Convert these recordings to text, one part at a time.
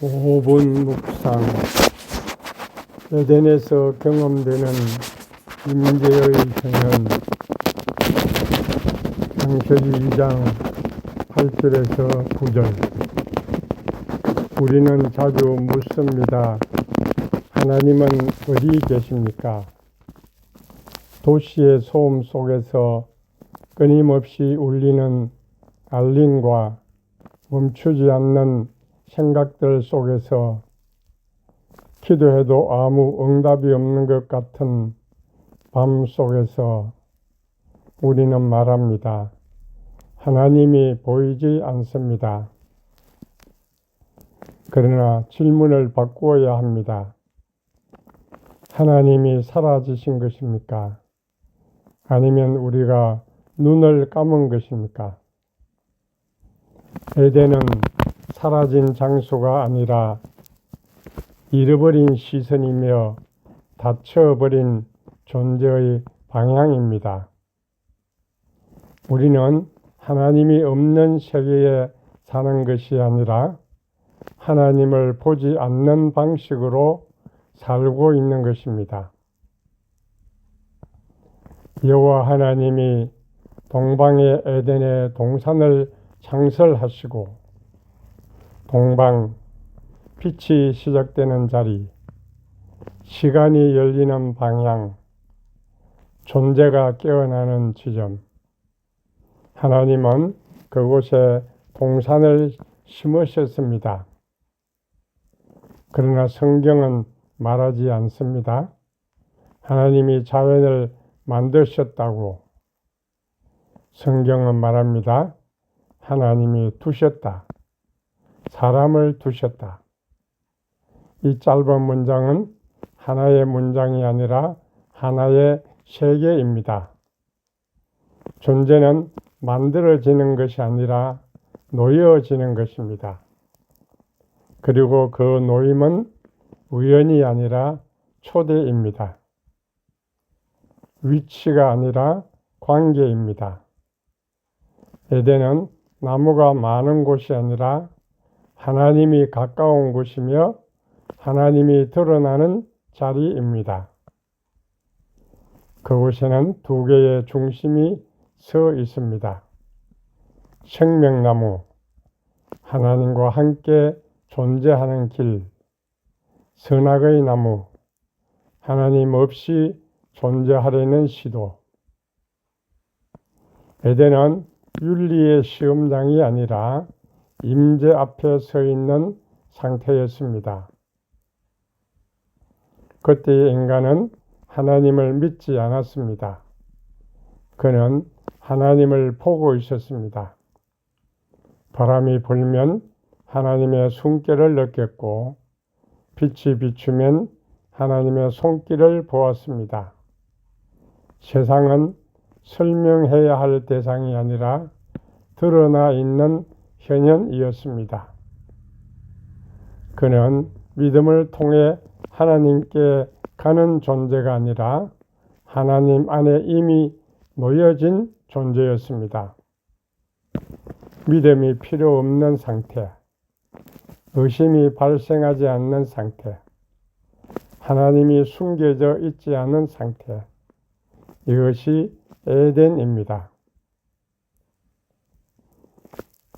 5분 묵상. 에덴에서 경험되는 임재의 현현. 창세기 2장 8절에서 9절. 우리는 자주 묻습니다. 하나님은 어디 계십니까? 도시의 소음 속에서 끊임없이 울리는 알림과 멈추지 않는 생각들 속에서 기도해도 아무 응답이 없는 것 같은 밤 속에서 우리는 말합니다. 하나님이 보이지 않습니다. 그러나 질문을 바꾸어야 합니다. 하나님이 사라지신 것입니까? 아니면 우리가 눈을 감은 것입니까? 에덴은 사라진 장소가 아니라 잃어버린 시선이며 닫혀버린 존재의 방향입니다. 우리는 하나님이 없는 세계에 사는 것이 아니라 하나님을 보지 않는 방식으로 살고 있는 것입니다. 여호와 하나님이 동방의 에덴의 동산을 창설하시고 동방, 빛이 시작되는 자리, 시간이 열리는 방향, 존재가 깨어나는 지점. 하나님은 그곳에 동산을 심으셨습니다. 그러나 성경은 말하지 않습니다. 하나님이 자연을 만드셨다고. 성경은 말합니다. 하나님이 두셨다. 사람을 두셨다. 이 짧은 문장은 하나의 문장이 아니라 하나의 세계입니다. 존재는 만들어지는 것이 아니라 놓여지는 것입니다. 그리고 그 놓임은 우연이 아니라 초대입니다. 위치가 아니라 관계입니다. 에덴은 나무가 많은 곳이 아니라 하나님이 가까운 곳이며 하나님이 드러나는 자리입니다. 그곳에는 두 개의 중심이 서 있습니다. 생명나무, 하나님과 함께 존재하는 길, 선악의 나무, 하나님 없이 존재하려는 시도. 에덴은 윤리의 시험장이 아니라 임재 앞에 서 있는 상태였습니다. 그때의 인간은 하나님을 믿지 않았습니다. 그는 하나님을 보고 있었습니다. 바람이 불면 하나님의 숨결을 느꼈고 빛이 비추면 하나님의 손길을 보았습니다. 세상은 설명해야 할 대상이 아니라 드러나 있는 현현이었습니다. 그는 믿음을 통해 하나님께 가는 존재가 아니라 하나님 안에 이미 놓여진 존재였습니다. 믿음이 필요 없는 상태, 의심이 발생하지 않는 상태, 하나님이 숨겨져 있지 않은 상태, 이것이 에덴입니다.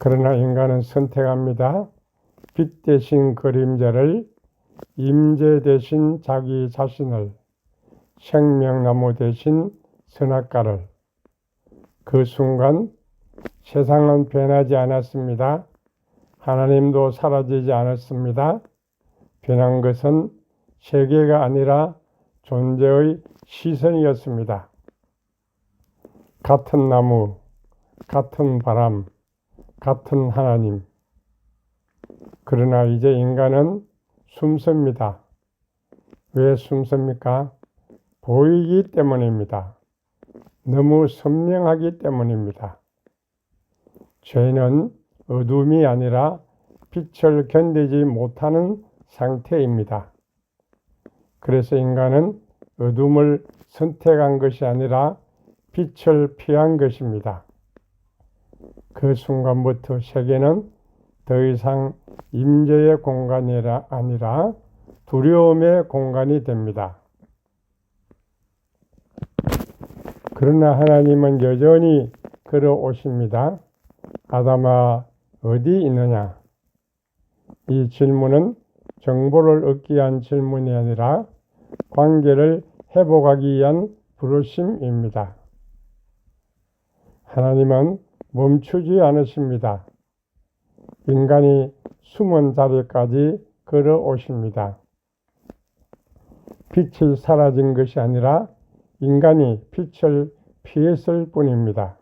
그러나 인간은 선택합니다. 빛 대신 그림자를, 임재 대신 자기 자신을, 생명나무 대신 선악과를. 그 순간 세상은 변하지 않았습니다. 하나님도 사라지지 않았습니다. 변한 것은 세계가 아니라 존재의 시선이었습니다. 같은 나무, 같은 바람, 같은 하나님. 그러나 이제 인간은 숨섭니다. 왜 숨섭니까? 보이기 때문입니다. 너무 선명하기 때문입니다. 죄는 어둠이 아니라 빛을 견디지 못하는 상태입니다. 그래서 인간은 어둠을 선택한 것이 아니라 빛을 피한 것입니다. 그 순간부터 세계는 더 이상 임재의 공간이 아니라 두려움의 공간이 됩니다. 그러나 하나님은 여전히 걸어오십니다. 아담아, 어디 있느냐? 이 질문은 정보를 얻기 위한 질문이 아니라 관계를 회복하기 위한 부르심입니다. 하나님은 멈추지 않으십니다. 인간이 숨은 자리까지 걸어오십니다. 빛이 사라진 것이 아니라 인간이 빛을 피했을 뿐입니다.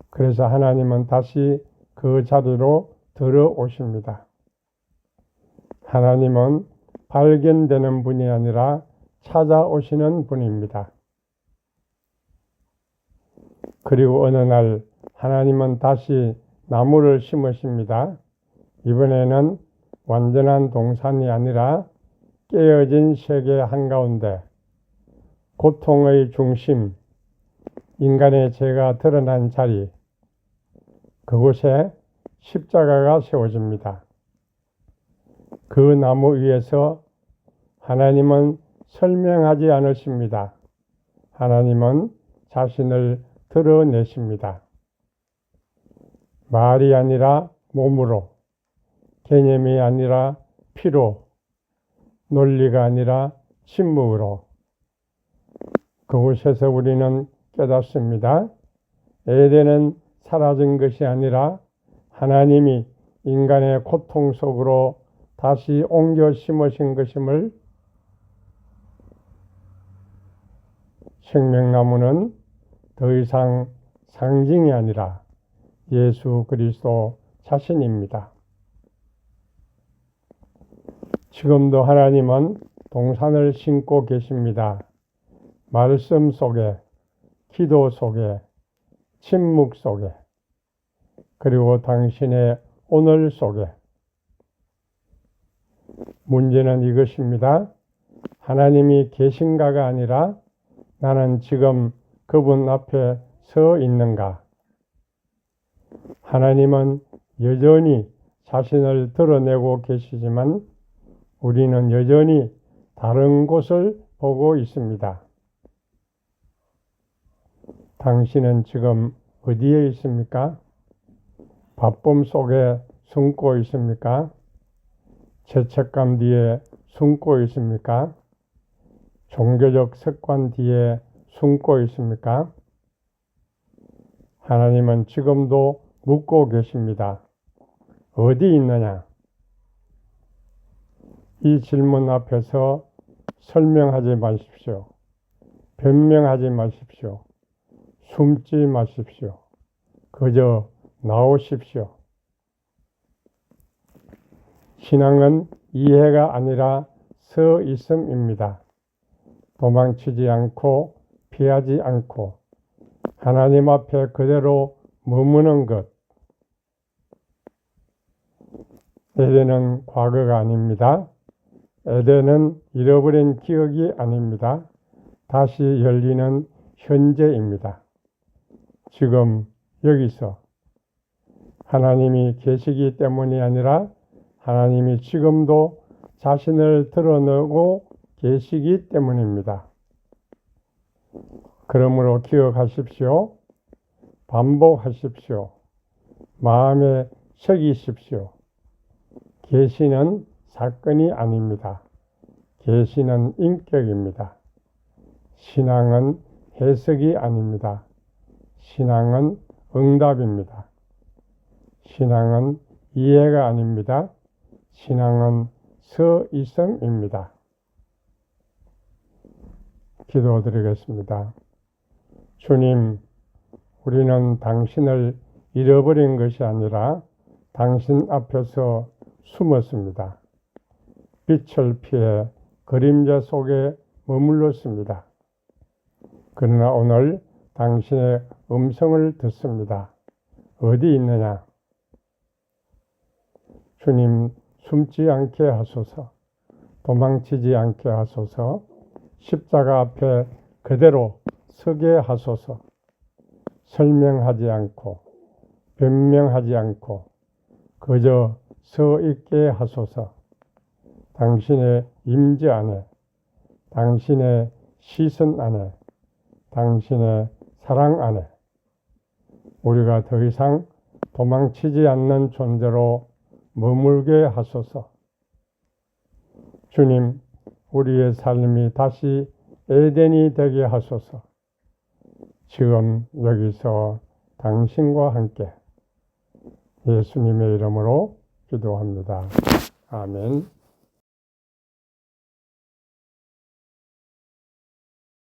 그래서 하나님은 다시 그 자리로 들어오십니다. 하나님은 발견되는 분이 아니라 찾아오시는 분입니다. 그리고 어느 날 하나님은 다시 나무를 심으십니다. 이번에는 완전한 동산이 아니라 깨어진 세계 한가운데 고통의 중심, 인간의 죄가 드러난 자리, 그곳에 십자가가 세워집니다. 그 나무 위에서 하나님은 설명하지 않으십니다. 하나님은 자신을 드러내십니다. 말이 아니라 몸으로, 개념이 아니라 피로, 논리가 아니라 침묵으로. 그곳에서 우리는 깨닫습니다. 에덴은 사라진 것이 아니라 하나님이 인간의 고통 속으로 다시 옮겨 심으신 것임을. 생명나무는 더 이상 상징이 아니라 예수 그리스도 자신입니다. 지금도 하나님은 동산을 심고 계십니다. 말씀 속에, 기도 속에, 침묵 속에, 그리고 당신의 오늘 속에. 문제는 이것입니다. 하나님이 계신가가 아니라 나는 지금 그분 앞에 서 있는가? 하나님은 여전히 자신을 드러내고 계시지만 우리는 여전히 다른 곳을 보고 있습니다. 당신은 지금 어디에 있습니까? 바쁨 속에 숨고 있습니까? 죄책감 뒤에 숨고 있습니까? 종교적 습관 뒤에 숨고 있습니까? 하나님은 지금도 묻고 계십니다. 어디 있느냐? 이 질문 앞에서 설명하지 마십시오. 변명하지 마십시오. 숨지 마십시오. 그저 나오십시오. 신앙은 이해가 아니라 서 있음입니다. 도망치지 않고 피하지 않고 하나님 앞에 그대로 머무는 것. 에덴은 과거가 아닙니다. 에덴은 잃어버린 기억이 아닙니다. 다시 열리는 현재입니다. 지금 여기서 하나님이 계시기 때문이 아니라 하나님이 지금도 자신을 드러내고 계시기 때문입니다. 그러므로 기억하십시오. 반복하십시오. 마음에 새기십시오. 계시는 사건이 아닙니다. 계시는 인격입니다. 신앙은 해석이 아닙니다. 신앙은 응답입니다. 신앙은 이해가 아닙니다. 신앙은 서 있음입니다. 기도드리겠습니다. 주님, 우리는 당신을 잃어버린 것이 아니라 당신 앞에서 숨었습니다. 빛을 피해 그림자 속에 머물렀습니다. 그러나 오늘 당신의 음성을 듣습니다. 어디 있느냐? 주님, 숨지 않게 하소서. 도망치지 않게 하소서. 십자가 앞에 그대로 서게 하소서. 설명하지 않고 변명하지 않고 그저 서 있게 하소서. 당신의 임재 안에, 당신의 시선 안에, 당신의 사랑 안에 우리가 더 이상 도망치지 않는 존재로 머물게 하소서. 주님, 우리의 삶이 다시 에덴이 되게 하소서. 지금 여기서 당신과 함께 예수님의 이름으로 기도합니다. 아멘.